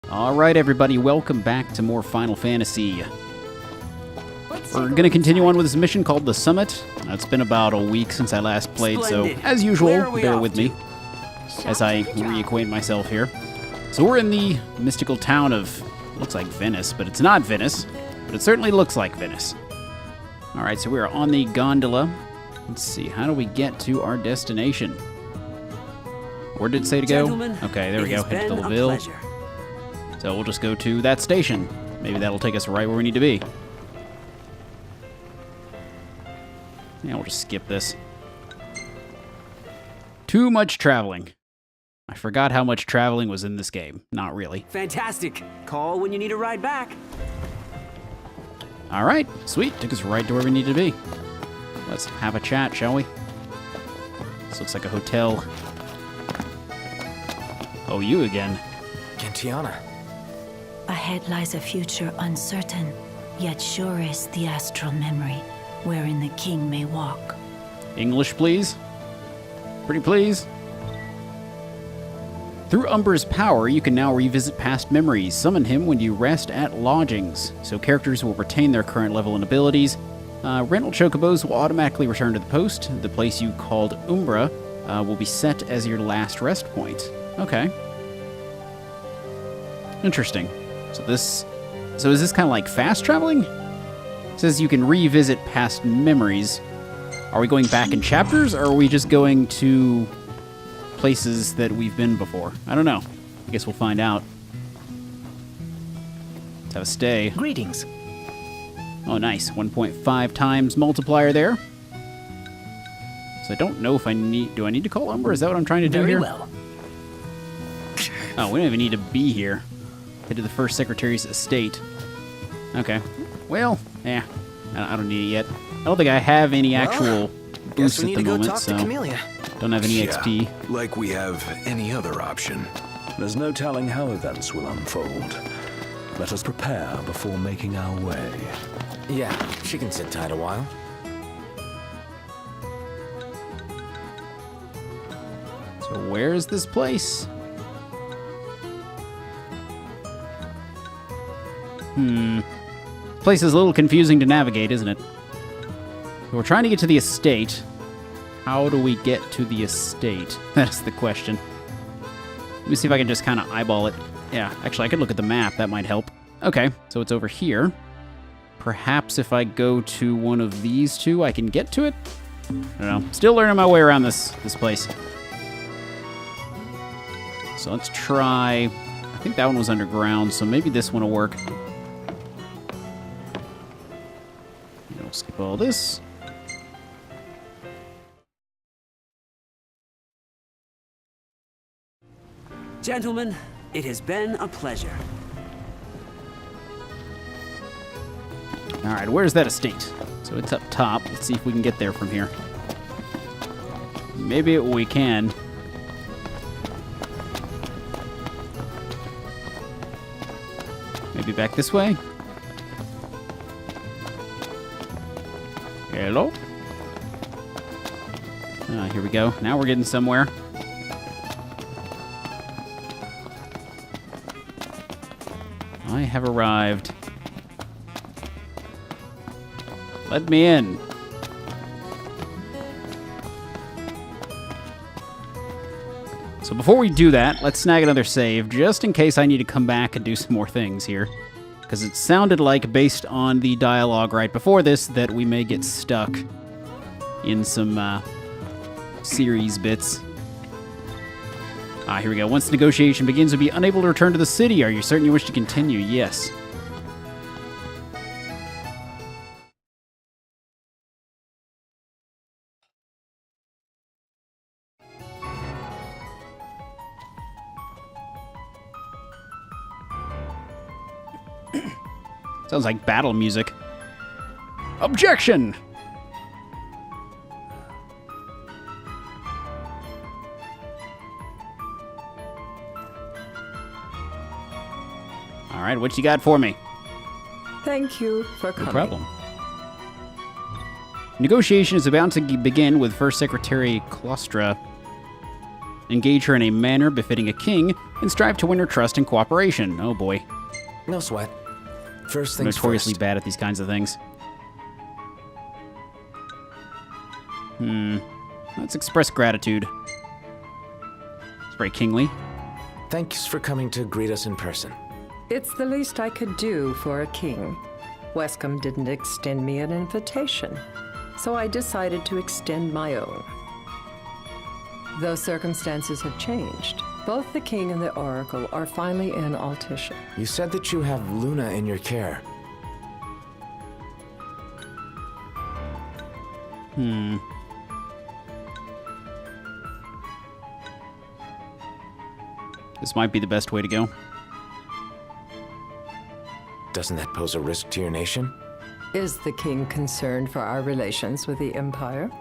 Alright everybody, welcome back to more Final Fantasy. We're going to continue on with this mission called The Summit. It's been about a week since I last played, so as usual, bear with me as I reacquaint myself here. So we're in the mystical town of, looks like Venice, but it's not Venice, but it certainly looks like Venice. Alright, so we are on the gondola. Let's see, how do we get to our destination? Where did it say to go? Okay, there we go, head to the Ville. So we'll just go to that station. Maybe that'll take us right where we need to be. Yeah, we'll just skip this. Too much traveling. I forgot how much traveling was in this game. Not really. Fantastic. Call when you need a ride back. All right, sweet. Took us right to where we need to be. Let's have a chat, shall we? This looks like a hotel. Oh, you again. Gentiana. Ahead lies a future uncertain, yet sure is the astral memory, wherein the king may walk. English, please. Pretty please. Through Umbra's power, you can now revisit past memories. Summon him when you rest at lodgings, so characters will retain their current level and abilities. Rental chocobos will automatically return to the post. The place you called Umbra will be set as your last rest point. Okay. Interesting. So is this kind of like fast traveling? It says you can revisit past memories. Are we going back in chapters, or are we just going to places that we've been before? I don't know. I guess we'll find out. Let's have a stay. Greetings. Oh, nice. 1.5 times multiplier there. So I don't know if I need... Do I need to call Umbra? Is that what I'm trying to do here? Very well. Oh, we don't even need to be here. Head to the first secretary's estate. Okay. Well, yeah. I don't need it yet. I don't think I have any actual boosts at the moment, so don't have any XP. Like we have any other option. There's no telling how events will unfold. Let us prepare before making our way. Yeah, she can sit tight a while. So where is this place? This place is a little confusing to navigate, isn't it? We're trying to get to the estate. How do we get to the estate? That's the question. Let me see if I can just kind of eyeball it. Yeah, actually, I could look at the map. That might help. Okay, so it's over here. Perhaps if I go to one of these two, I can get to it? I don't know. Still learning my way around this place. So let's try... I think that one was underground, so maybe this one will work. We'll skip all this. Gentlemen, it has been a pleasure. All right, where's that estate? So it's up top. Let's see if we can get there from here. Maybe we can. Maybe back this way? Hello? Here we go. Now we're getting somewhere. I have arrived. Let me in. So before we do that, let's snag another save, just in case I need to come back and do some more things here. Because it sounded like, based on the dialogue right before this, that we may get stuck in some series bits. Here we go. Once negotiation begins, you'll be unable to return to the city. Are you certain you wish to continue? Yes. Sounds like battle music. Objection! All right, what you got for me? Thank you for coming. No problem. Negotiation is about to begin with First Secretary Clostre. Engage her in a manner befitting a king, and strive to win her trust and cooperation. Oh boy. No sweat. First I'm things notoriously first. bad at these kinds of things. Let's express gratitude. It's very kingly. Thanks for coming to greet us in person. It's the least I could do for a king. Wescombe didn't extend me an invitation, so I decided to extend my own. Though circumstances have changed, both the king and the oracle are finally in Altissia. You said that you have Luna in your care. This might be the best way to go. Doesn't that pose a risk to your nation? Is the king concerned for our relations with the Empire?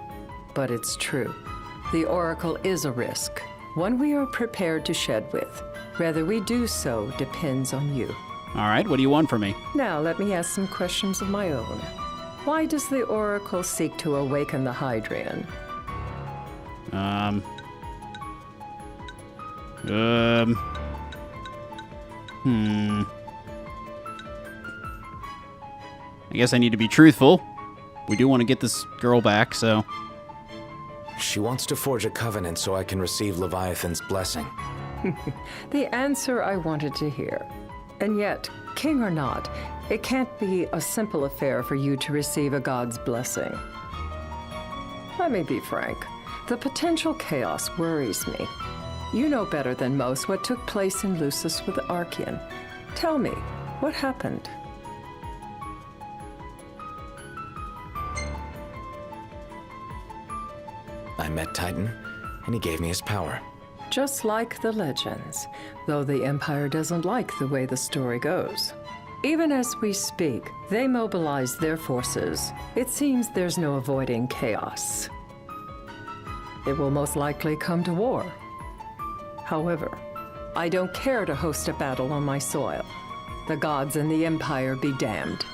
But it's true. The oracle is a risk, one we are prepared to shed with. Whether we do so depends on you. All right, what do you want from me? Now, let me ask some questions of my own. Why does the oracle seek to awaken the Hydrian? I guess I need to be truthful. We do want to get this girl back, so... She wants to forge a covenant so I can receive Leviathan's blessing. The answer I wanted to hear. And yet, king or not, it can't be a simple affair for you to receive a god's blessing. Let me be frank. The potential chaos worries me. You know better than most what took place in Lucis with Archean. Tell me, what happened? I met Titan, and he gave me his power. Just like the legends, though the Empire doesn't like the way the story goes. Even as we speak, they mobilize their forces. It seems there's no avoiding chaos. It will most likely come to war. However, I don't care to host a battle on my soil. The gods and the Empire be damned.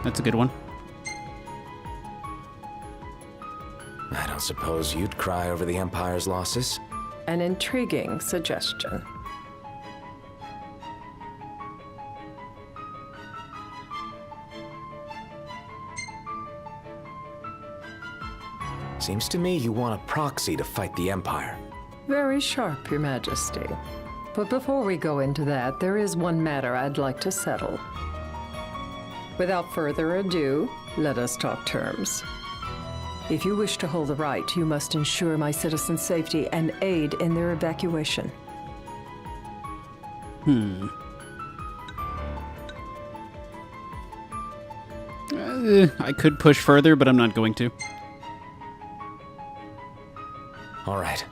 That's a good one. I don't suppose you'd cry over the Empire's losses? An intriguing suggestion. Seems to me you want a proxy to fight the Empire. Very sharp, Your Majesty. But before we go into that, there is one matter I'd like to settle. Without further ado, let us talk terms. If you wish to hold the rite, you must ensure my citizens' safety and aid in their evacuation. I could push further, but I'm not going to. All right.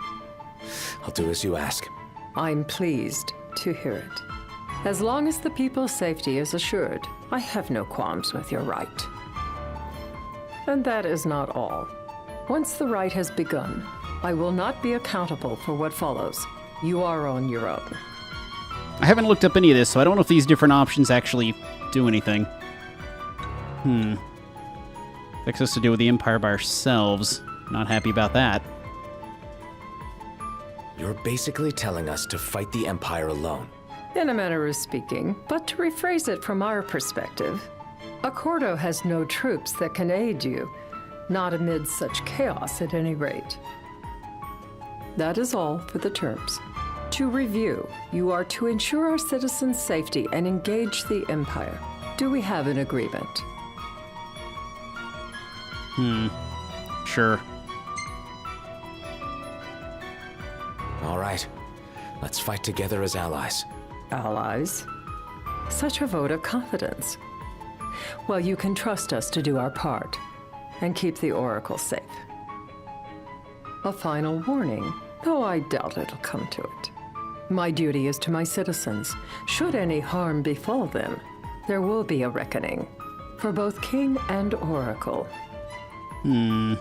I'll do as you ask. I'm pleased to hear it. As long as the people's safety is assured, I have no qualms with your rite. And that is not all. Once the rite has begun, I will not be accountable for what follows. You are on your own. I haven't looked up any of this, so I don't know if these different options actually do anything. Expects us to deal with the Empire by ourselves. Not happy about that. You're basically telling us to fight the Empire alone. In a manner of speaking, but to rephrase it from our perspective, Accordo has no troops that can aid you, not amid such chaos at any rate. That is all for the terms. To review, you are to ensure our citizens' safety and engage the Empire. Do we have an agreement? Sure. All right. Let's fight together as allies. Allies? Such a vote of confidence. Well, you can trust us to do our part and keep the Oracle safe. A final warning, though I doubt it'll come to it. My duty is to my citizens. Should any harm befall them, there will be a reckoning for both King and Oracle. I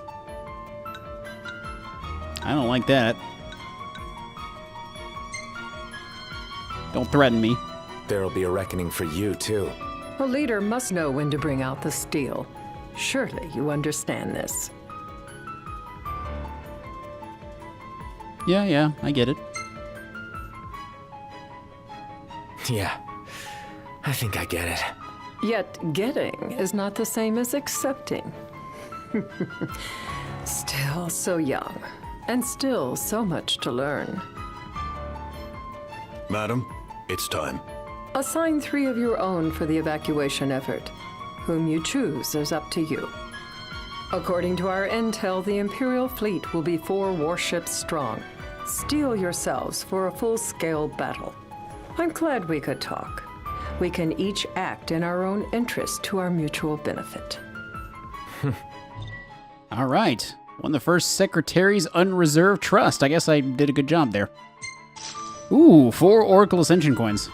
don't like that. Don't threaten me. There'll be a reckoning for you, too. A leader must know when to bring out the steel. Surely you understand this. Yeah, I get it. Yeah, I think I get it. Yet getting is not the same as accepting. Still so young, and still so much to learn. Madam, it's time. Assign 3 of your own for the evacuation effort. Whom you choose is up to you. According to our intel, the Imperial fleet will be 4 warships strong. Steel yourselves for a full-scale battle. I'm glad we could talk. We can each act in our own interest to our mutual benefit. All right. Won the first Secretary's Unreserved Trust. I guess I did a good job there. Ooh, 4 Oracle Ascension coins.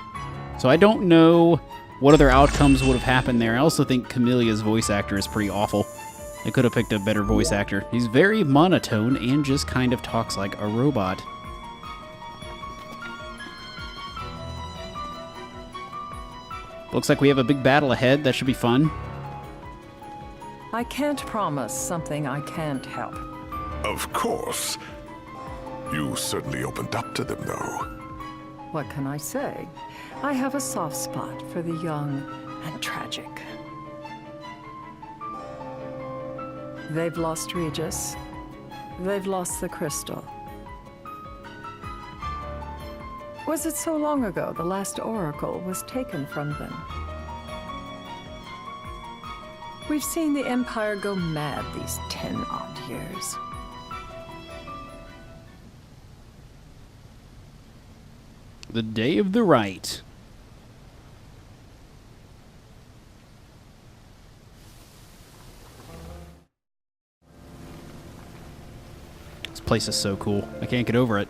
So I don't know what other outcomes would have happened there. I also think Camelia's voice actor is pretty awful. They could have picked a better voice actor. He's very monotone and just kind of talks like a robot. Looks like we have a big battle ahead. That should be fun. I can't promise something I can't help. Of course. You certainly opened up to them, though. What can I say? I have a soft spot for the young and tragic. They've lost Regis. They've lost the crystal. Was it so long ago the last oracle was taken from them? We've seen the Empire go mad these 10-odd years. The Day of the Rite. This place is so cool. I can't get over it.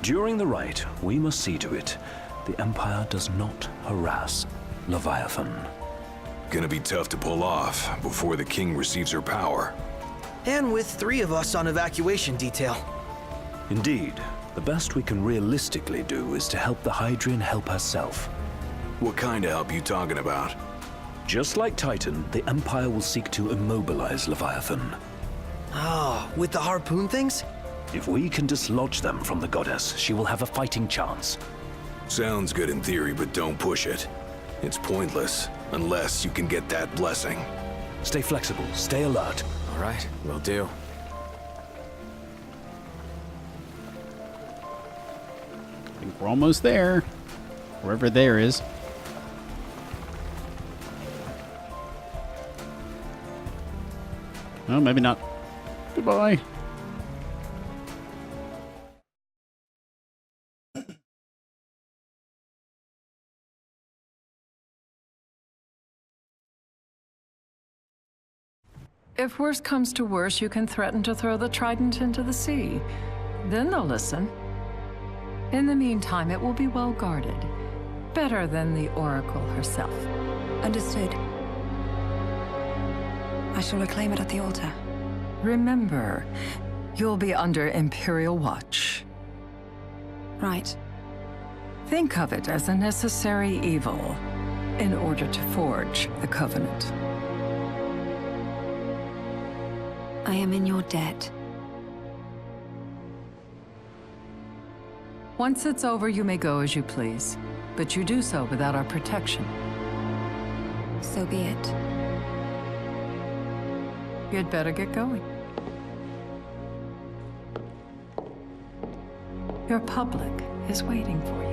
During the rite, we must see to it the Empire does not harass Leviathan. Gonna be tough to pull off before the king receives her power. And with 3 of us on evacuation detail. Indeed, the best we can realistically do is to help the Hydrian help herself. What kind of help you talking about? Just like Titan, the Empire will seek to immobilize Leviathan. Oh, with the harpoon things? If we can dislodge them from the goddess, she will have a fighting chance. Sounds good in theory, but don't push it. It's pointless, unless you can get that blessing. Stay flexible, stay alert. All right, will do. I think we're almost there. Wherever there is. Oh, maybe not. Goodbye. If worse comes to worse, you can threaten to throw the trident into the sea. Then they'll listen. In the meantime, it will be well guarded. Better than the Oracle herself. Understood. I shall reclaim it at the altar. Remember, you'll be under Imperial watch. Right. Think of it as a necessary evil in order to forge the Covenant. I am in your debt. Once it's over, you may go as you please, but you do so without our protection. So be it. You'd better get going. Your public is waiting for you.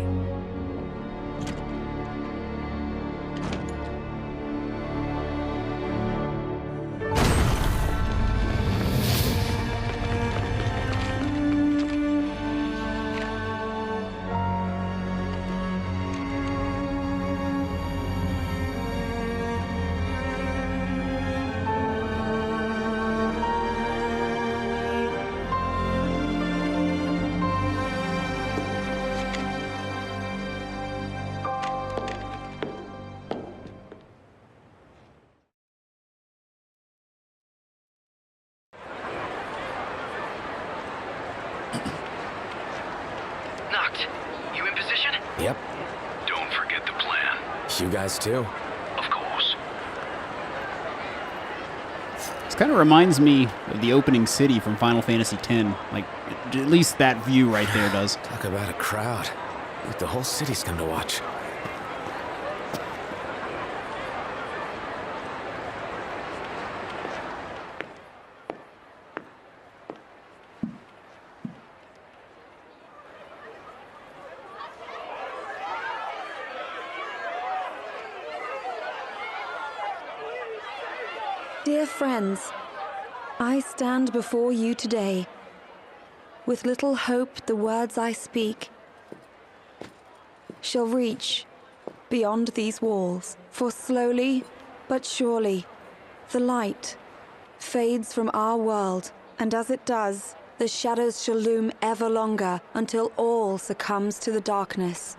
Yep. Don't forget the plan. You guys too. Of course. This kind of reminds me of the opening city from Final Fantasy X. Like, at least that view right there does. Talk about a crowd. Like the whole city's come to watch. Dear friends, I stand before you today. With little hope the words I speak shall reach beyond these walls. For slowly but surely the light fades from our world, and as it does, the shadows shall loom ever longer until all succumbs to the darkness.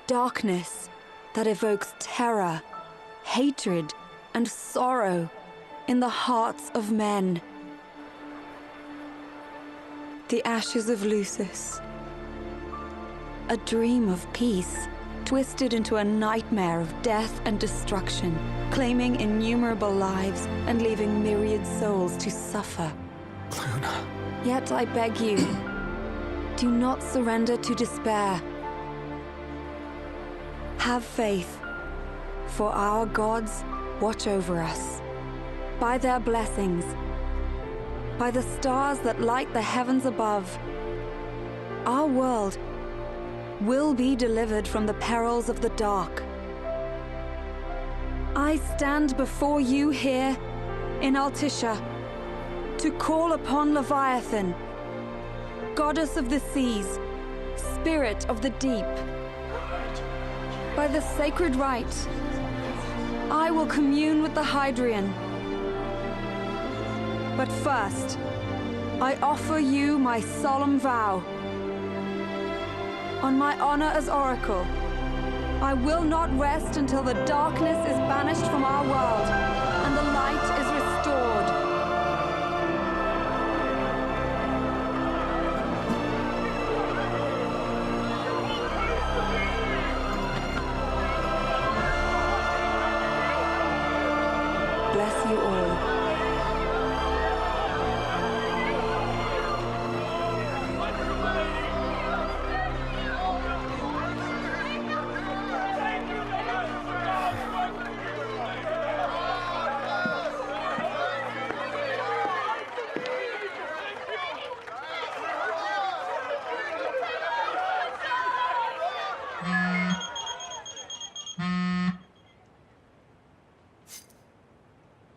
Darkness that evokes terror, hatred, and sorrow in the hearts of men. The ashes of Lucis. A dream of peace, twisted into a nightmare of death and destruction, claiming innumerable lives and leaving myriad souls to suffer. Luna. Yet I beg you, do not surrender to despair. Have faith, for our gods watch over us. By their blessings, by the stars that light the heavens above, our world will be delivered from the perils of the dark. I stand before you here in Altissia to call upon Leviathan, goddess of the seas, spirit of the deep. By the sacred rite, I will commune with the Hydrian. But first, I offer you my solemn vow. On my honor as Oracle, I will not rest until the darkness is banished from our world and the light is restored. Bless you all.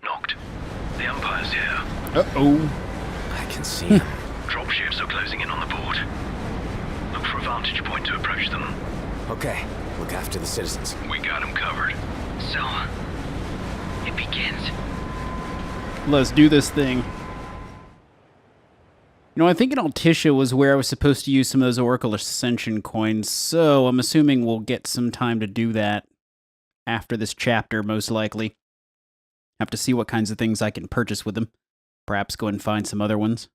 Knocked. The Empire's here. Uh-oh. I can see him. Dropships are closing in on the board. Look for a vantage point to approach them. Okay, look after the citizens. We got them covered. So, it begins. Let's do this thing. You know, I think in Altissia was where I was supposed to use some of those Oracle Ascension coins, so I'm assuming we'll get some time to do that after this chapter, most likely. Have to see what kinds of things I can purchase with them. Perhaps go and find some other ones.